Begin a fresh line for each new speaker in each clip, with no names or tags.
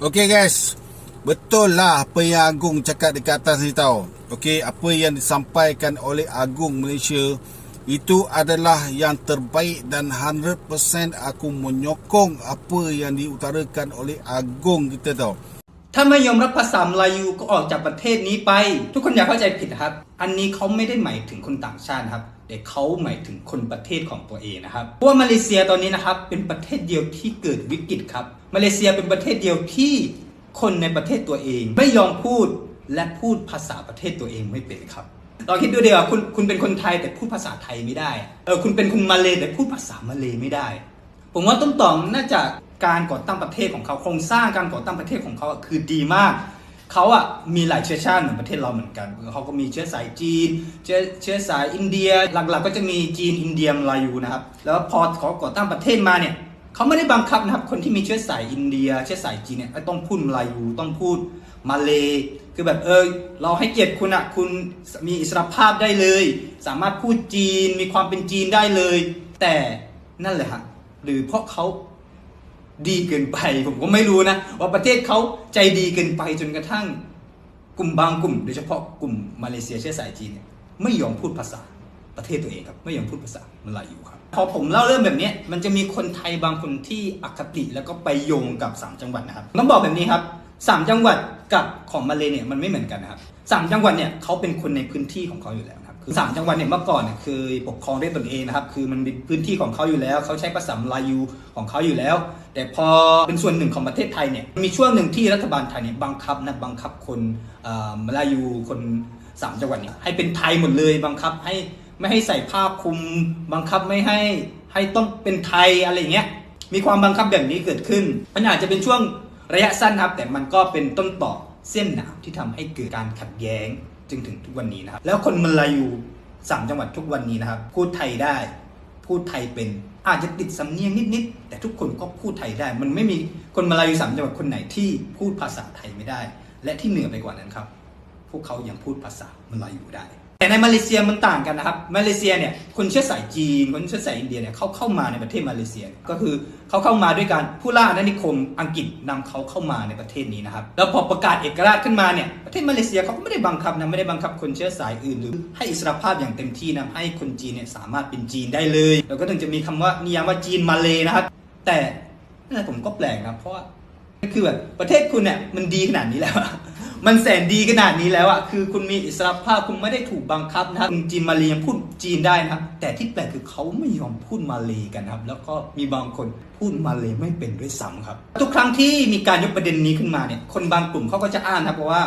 Okey guys, betul lah apa yang Agung cakap dekat atas ni tau. Okey, apa yang disampaikan oleh Agung Malaysia itu adalah yang terbaik dan 100% aku menyokong apa yang diutarakan oleh Agung kita tau.
ถ้าไม่ยอมรับภาษามลายูก็ออกจากประเทศนี้ไปทุกคนอย่าเข้าใจผิดนะครับอันนี้เขาไม่ได้หมายถึงคนต่างชาตินะครับแต่เขาหมายถึงคนประเทศของตัวเองนะครับเพราะว่ามาเลเซียตอนนี้นะครับเป็นประเทศเดียวที่เกิดวิกฤตครับมาเลเซียเป็นประเทศเดียวที่คนในประเทศตัวเองไม่ยอมพูดและพูดภาษาประเทศตัวเองไม่เป็นครับลองคิดดูเดี๋ยวคุณเป็นคนไทยแต่พูดภาษาไทยไม่ได้คุณเป็นคนมาเลแต่พูดภาษามาเลไม่ได้ผมว่าต้นตอน่าจะการก่อตั้งประเทศของเขาโครงสร้างการก่อตั้งประเทศของเขาคือดีมากเขาอ่ะมีหลายเชื้อชาติเหมือนประเทศเราเหมือนกันเขาก็มีเชื้อสายจีนเชื้อสายอินเดียหลักๆก็จะมีจีนอินเดียมลายูนะครับแล้วพอเขาก่อตั้งประเทศมาเนี่ยเขาไม่ได้บังคับนะครับคนที่มีเชื้อสายอินเดียเชื้อสายจีนเนี่ยต้องพูดลายูต้องพูดมาเลคือแบบเราให้เกียรติคุณอ่ะคุณมีอิสรภาพได้เลยสามารถพูดจีนมีความเป็นจีนได้เลยแต่นั่นแหละฮะหรือเพราะเขาดีเกินไปผมก็ไม่รู้นะว่าประเทศเขาใจดีเกินไปจนกระทั่งกลุ่มบางกลุ่มโดยเฉพาะกลุ่มมาเลเซียเชื้อสายจีนเนี่ยไม่ยอมพูดภาษาประเทศตัวเองครับไม่ยอมพูดภาษามลายูครับพอผมเล่าเรื่องแบบนี้มันจะมีคนไทยบางคนที่อคติแล้วก็ไปโยงกับ3จังหวัดนะครับต้องบอกแบบนี้ครับ3จังหวัดกับของมาเลเนี่ยมันไม่เหมือนกันนะครับ3จังหวัดเนี่ยเขาเป็นคนในพื้นที่ของเขาอยู่แล้วครับคือ3จังหวัดเนี่ยเมื่อก่อนเนี่ยเคยปกครองด้วยตนเองนะครับคือมันเป็นพื้นที่ของเขาอยู่แล้วเขาใช้ภาษามลายูของเขาอยู่แล้วแต่พอเป็นส่วนหนึ่งของประเทศไทยเนี่ยมีช่วงหนึ่งที่รัฐบาลไทยเนี่ยบังคับคนมลายูคน3จังหวัดเนี่ยให้เป็นไทยหมดเลยบังคับให้ไม่ให้ใส่ผ้าคลุมบังคับไม่ให้ต้องเป็นไทยอะไรอย่างเงี้ยมีความบังคับแบบนี้เกิดขึ้นมันอาจจะเป็นช่วงระยะสั้นครับแต่มันก็เป็นต้นต่อเส้นหนามที่ทำให้เกิดการขัดแย้งจึงถึงทุกวันนี้นะครับแล้วคนมลายู3จังหวัดทุกวันนี้นะครับพูดไทยได้พูดไทยเป็นอาจจะติดสำเนียงนิดๆแต่ทุกคนก็พูดไทยได้มันไม่มีคนมลายู3จังหวัดคนไหนที่พูดภาษาไทยไม่ได้และที่เหนือไปกว่านั้นครับพวกเขายังพูดภาษามลายูได้แต่ในมาเลเซียมันต่างกันนะครับมาเลเซียเนี่ยคนเชื้อสายจีนคนเชื้อสายอินเดียเนี่ยเข้ามาในประเทศมาเลเซียก็คือเขาเข้ามาด้วยการผู้ล่าอาณานิคมอังกฤษนำเขาเข้ามาในประเทศนี้นะครับแล้วพอประกาศเอกราชขึ้นมาเนี่ยประเทศมาเลเซียเขาก็ไม่ได้บังคับนะไม่ได้บังคับคนเชื้อสายอื่นหรือให้อิสรภาพอย่างเต็มที่นะให้คนจีนเนี่ยสามารถเป็นจีนได้เลยแล้วก็ถึงจะมีคำว่านิยามว่าจีนมาเลนะครับแต่นั่นแหละผมก็แปลกนะเพราะว่าคือแบบประเทศคุณเนี่ยมันดีขนาดนี้แล้วมันแสนดีขนาดนี้แล้วอ่ะคือคุณมีอิสรภาพคุณไม่ได้ถูกบังคับนะครับจีนมาเลยังพูดจีนได้นะครับแต่ที่แปลกคือเขาไม่ยอมพูดมาเลกันครับแล้วก็มีบางคนพูดมาเลไม่เป็นด้วยซ้ำครับทุกครั้งที่มีการยกประเด็นนี้ขึ้นมาเนี่ยคนบางกลุ่มเขาก็จะอ้างครับเพราะว่า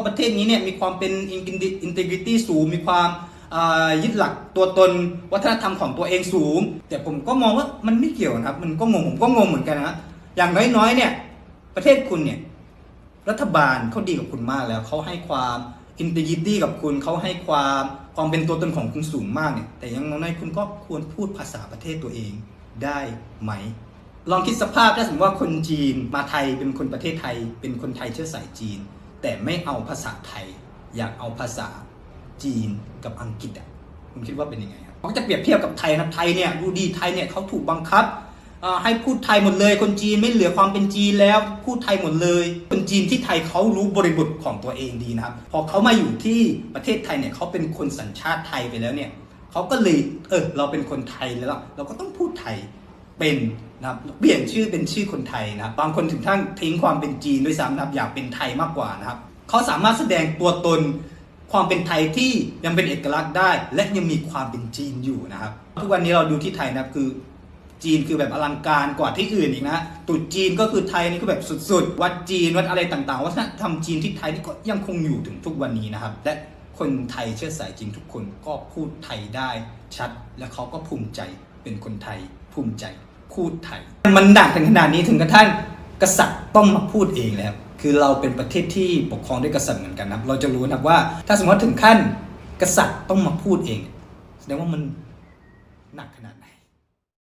ประเทศนี้เนี่ยมีความเป็น integrity สูงมีความยึดหลักตัวตนวัฒนธรรมของตัวเองสูงแต่ผมก็มองว่ามันไม่เกี่ยวนะครับมันก็งงผมก็งงเหมือนกันนะอย่างน้อยๆเนี่ยประเทศคุณเนี่ยรัฐบาลเขาดีกับคุณมากแล้วเขาให้ความอินเตอร์ยิตี้กับคุณเขาให้ความเป็นตัวตนของคุณสูงมากเนี่ยแต่ยังน้อยคุณก็ควรพูดภาษาประเทศตัวเองได้ไหมลองคิดสภาพถ้าสมมติว่าคนจีนมาไทยเป็นคนประเทศไทยเป็นคนไทยเชื้อสายจีนแต่ไม่เอาภาษาไทยอยากเอาภาษาจีนกับอังกฤษอ่ะคุณคิดว่าเป็นยังไงครับเขาจะเปรียบเทียบกับไทยนะไทยเนี่ยดูดีไทยเนี่ยเขาถูกบังคับให้พูดไทยหมดเลยคนจีนไม่เหลือความเป็นจีนแล้วพูดไทยหมดเลยคนจีนที่ไทยเขารู้บริบทของตัวเองดีนะครับพอเขามาอยู่ที่ประเทศไทยเนี่ยเขาเป็นคนสัญชาติไทยไปแล้วเนี่ยเขาก็เลยเราเป็นคนไทยแล้วเราก็ต้องพูดไทยเป็นนะครับเปลี่ยนชื่อเป็นชื่อคนไทยนะครับบางคนถึงขั้นทิ้งความเป็นจีนด้วยซ้ำนะครับอยากเป็นไทยมากกว่านะครับเขาสามารถแสดงตัวตนความเป็นไทยที่ยังเป็นเอกลักษณ์ได้และยังมีความเป็นจีนอยู่นะครับทุกวันนี้เราดูที่ไทยนะครับคือจีนคือแบบอลังการกว่าที่อื่นอีกนะตรุษจีนก็คือไทยนี่ก็แบบสุดๆวัดจีนวัดอะไรต่างๆวัฒนธรรมจีนที่ไทยนี่ก็ยังคงอยู่ถึงทุกวันนี้นะครับและคนไทยเชื้อสายจีนทุกคนก็พูดไทยได้ชัดและเขาก็ภูมิใจเป็นคนไทยภูมิใจพูดไทยมันหนักถึงขนาดนี้ถึงกระทั่งกษัตริย์ต้องมาพูดเองเลยครับคือเราเป็นประเทศที่ปกครองด้วยกษัตริย์เหมือนกันนะเราจะรู้นะว่าถ้าสมมติถึงขั้นกษัตริย์ต้องมาพูดเองแสดงว่ามันหนักขนาดไหน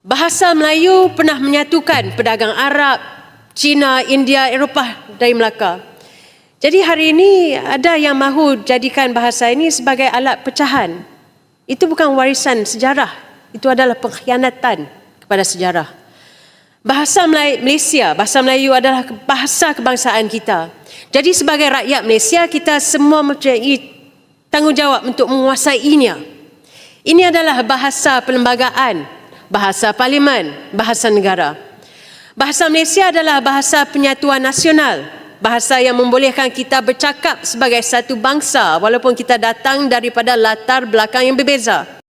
Bahasa Melayu pernah menyatukan pedagang Arab, Cina, India, Eropah dari Melaka. Jadi hari ini ada yang mahu jadikan bahasa ini sebagai alat pecahan. Itu bukan warisan sejarah, itu adalah pengkhianatan kepada sejarah. Bahasa Malaysia, bahasa Melayu adalah bahasa kebangsaan kita. Jadi sebagai rakyat Malaysia, kita semua mempunyai tanggungjawab untuk menguasainya. Ini adalah bahasa perlembagaan, bahasa parlimen, bahasa negara. Bahasa Malaysia adalah bahasa penyatuan nasional, bahasa yang membolehkan kita bercakap sebagai satu bangsa walaupun kita datang daripada latar belakang yang berbeza.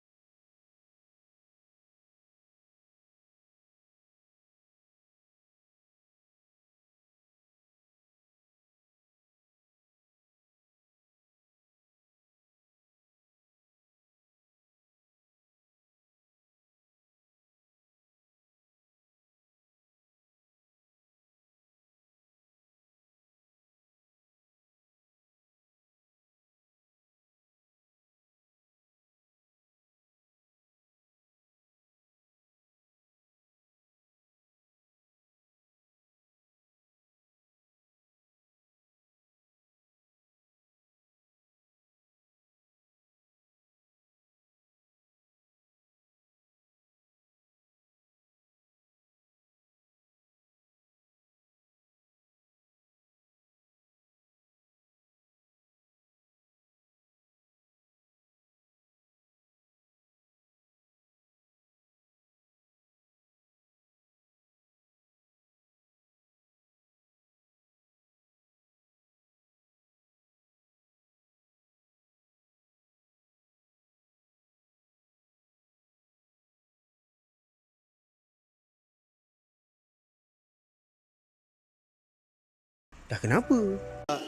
Dah kenapa?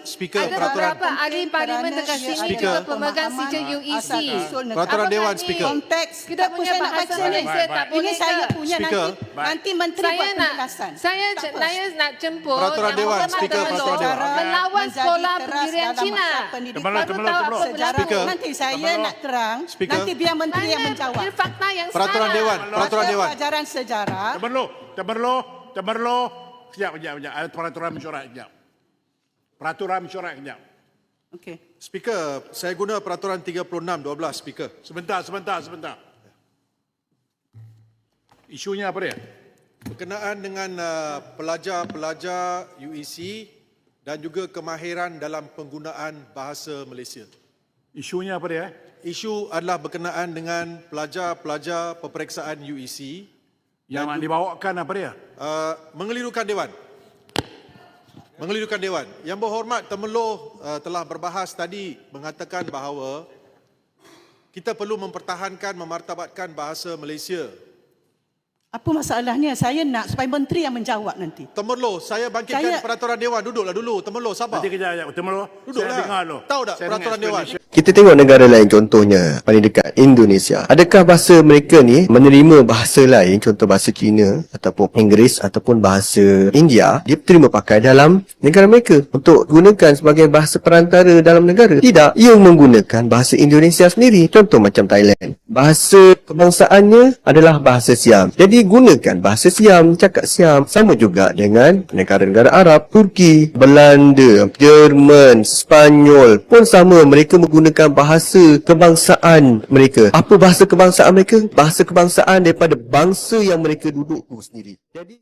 Speaker
Ada
peraturan
beberapa ahli parlimen dekat sini
Speaker.
juga pemegang sijil UEC.
Peraturan
Abang
Dewan,
ni
Speaker.
Konteks kita punya bahasa Malaysia tak
Ini
boleh
saya
ke?
punya
Speaker.
nanti menteri
Saya
buat
nak
penjelasan.
saya nak jemput
Peraturan
yang
Dewan,
berhormat
Speaker,
Datuk
Peraturan Dewan.
melawan
Menjadi
sekolah
keras
pendirian
dalam
Cina.
masa pendidikan.
Baru tahu apa
Sejarah
Speaker.
nanti saya nak terang.
Speaker.
Nanti biar menteri yang menjawab.
Ini fakta yang
Peraturan
salah.
Dewan, Peraturan Dewan.
Pelajaran sejarah.
Temerloh. Sekejap. Ada peraturan mesyuarat sekejap. Peraturan mesyuarat sekejap.
Okey.
Speaker, saya guna peraturan 36/12, Speaker.
Sebentar. Isunya apa dia?
Berkenaan dengan pelajar-pelajar UEC dan juga kemahiran dalam penggunaan bahasa Malaysia.
Isunya apa dia?
Isu adalah berkenaan dengan pelajar-pelajar peperiksaan UEC
Yang nak dibawakan apa dia?
mengelirukan Dewan. Mengelirukan Dewan. Yang berhormat Temerloh telah berbahas tadi mengatakan bahawa kita perlu mempertahankan, memartabatkan bahasa Malaysia.
Apa masalahnya? Saya nak supaya menteri yang menjawab nanti.
Temerloh, saya bangkitkan
Saya-
peraturan Dewan. Duduklah dulu. Temerloh, sabar.
Nanti kejap. Temerloh.
Duduklah.
Saya dengar dulu.
Tahu tak
Saya
peraturan
dengar
Dewan?
explanation.
Kita tengok negara lain, contohnya paling dekat Indonesia. Adakah bahasa mereka ni menerima bahasa lain, contoh bahasa Cina ataupun Inggeris ataupun bahasa India, dia terima pakai dalam negara mereka untuk gunakan sebagai bahasa perantara dalam negara? Tidak, ia menggunakan bahasa Indonesia sendiri. Contoh macam Thailand, bahasa kebangsaannya adalah bahasa Siam. Jadi gunakan bahasa Siam, cakap Siam. Sama juga dengan negara-negara Arab, Turki, Belanda, Jerman, Spanyol pun sama, mereka menggunakan bahasa kebangsaan mereka. Apa bahasa kebangsaan mereka? Bahasa kebangsaan daripada bangsa yang mereka duduk tu sendiri. Jadi